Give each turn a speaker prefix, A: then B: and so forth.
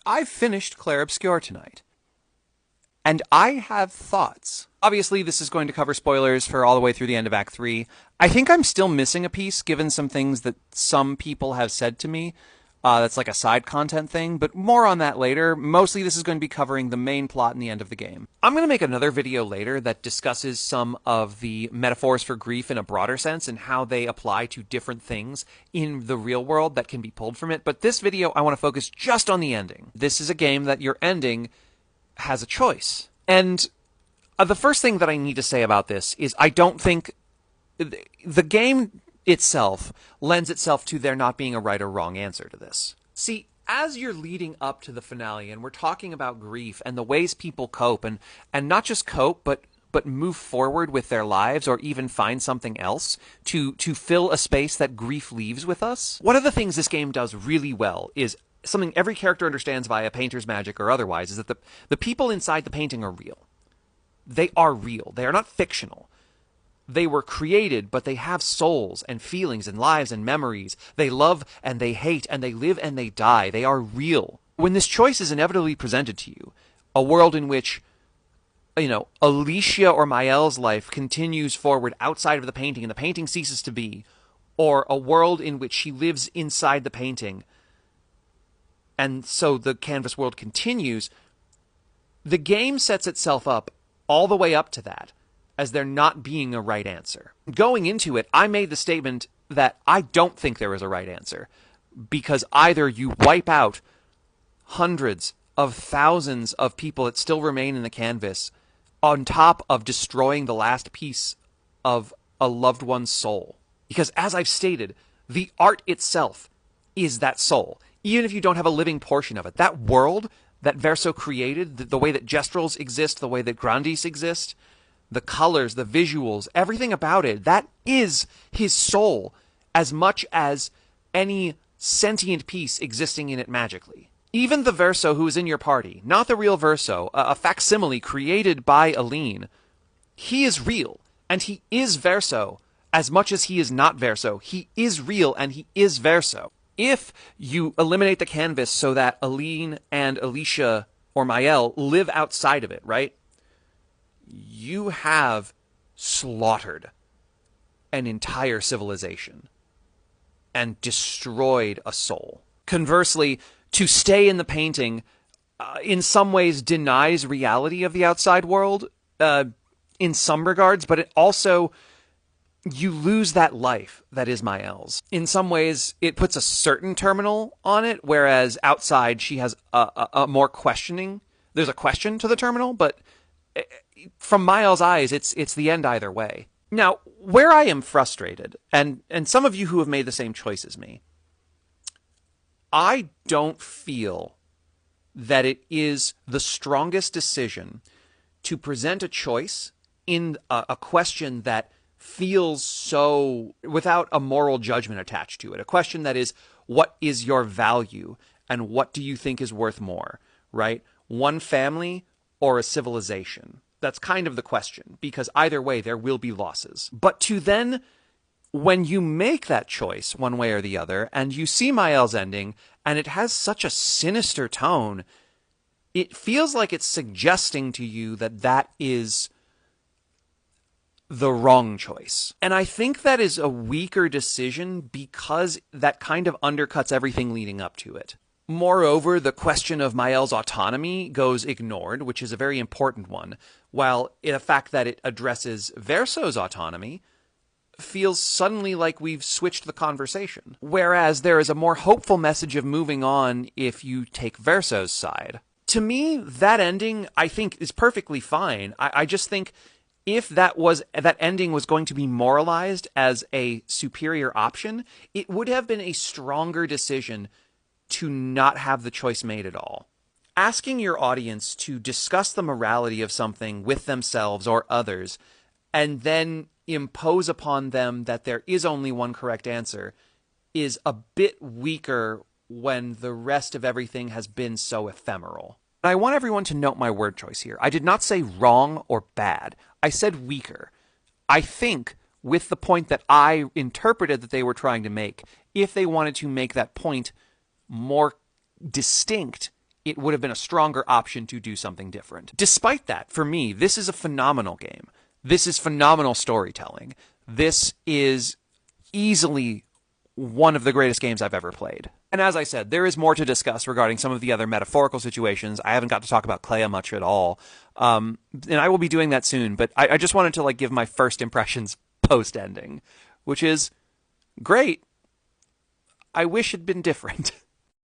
A: I've finished Clair Obscur tonight, and I have thoughts. Obviously, this is going to cover spoilers for all the way through the end of Act 3. I think I'm still missing a piece, given some things that some people have said to me. That's like a side content thing, but more on that later. Mostly this is going to be covering the main plot and the end of the game. I'm going to make another video later that discusses some of the metaphors for grief in a broader sense and how they apply to different things in the real world that can be pulled from it. But this video, I want to focus just on the ending. This is a game that your ending has a choice. And the first thing that I need to say about this is I don't think the game itself lends itself to there not being a right or wrong answer to this. See, as you're leading up to the finale and we're talking about grief and the ways people cope and not just cope but move forward with their lives or even find something else to fill a space that grief leaves with us, one of the things this game does really well is something every character understands via painter's magic or otherwise, is that the people inside the painting are real. They are real. They are not fictional. They were created, but they have souls and feelings and lives and memories. They love and they hate and they live and they die. They are real. When this choice is inevitably presented to you, a world in which, Alicia or Mael's life continues forward outside of the painting and the painting ceases to be, or a world in which she lives inside the painting, and so the canvas world continues, the game sets itself up all the way up to that as there not being a right answer. Going into it, I made the statement that I don't think there is a right answer, because either you wipe out hundreds of thousands of people that still remain in the canvas on top of destroying the last piece of a loved one's soul. Because as I've stated, the art itself is that soul. Even if you don't have a living portion of it, that world that Verso created, the way that gestrels exist, the way that grandies exist, the colors, the visuals, everything about it, that is his soul as much as any sentient piece existing in it magically. Even the Verso who is in your party, not the real Verso, a facsimile created by Aline, he is real, and he is Verso as much as he is not Verso. He is real, and he is Verso. If you eliminate the canvas so that Aline and Alicia or Mael live outside of it, right? You have slaughtered an entire civilization and destroyed a soul. Conversely, to stay in the painting in some ways denies reality of the outside world in some regards, but it also, you lose that life that is Mael's. In some ways, it puts a certain terminal on it, whereas outside she has a more questioning. There's a question to the terminal, but from Mael's eyes, it's the end either way. Now, where I am frustrated, and some of you who have made the same choice as me, I don't feel that it is the strongest decision to present a choice in a question that feels so without a moral judgment attached to it. A question that is, what is your value and what do you think is worth more, right? One family or a civilization? That's kind of the question, because either way there will be losses. But to then, when you make that choice one way or the other, and you see Mael's ending, and it has such a sinister tone, it feels like it's suggesting to you that that is the wrong choice. And I think that is a weaker decision because that kind of undercuts everything leading up to it. Moreover, the question of Mael's autonomy goes ignored, which is a very important one, while the fact that it addresses Verso's autonomy feels suddenly like we've switched the conversation. Whereas there is a more hopeful message of moving on if you take Verso's side. To me, that ending, I think, is perfectly fine. I just think if that ending was going to be moralized as a superior option, it would have been a stronger decision to not have the choice made at all. Asking your audience to discuss the morality of something with themselves or others, and then impose upon them that there is only one correct answer, is a bit weaker when the rest of everything has been so ephemeral. I want everyone to note my word choice here. I did not say wrong or bad. I said weaker. I think, with the point that I interpreted that they were trying to make, if they wanted to make that point more distinct, it would have been a stronger option to do something different. Despite that, for me, this is a phenomenal game. This is phenomenal storytelling. This is easily one of the greatest games I've ever played. And as I said, there is more to discuss regarding some of the other metaphorical situations. I haven't got to talk about Clair much at all. And I will be doing that soon, but I just wanted to give my first impressions post-ending, which is great. I wish it'd been different.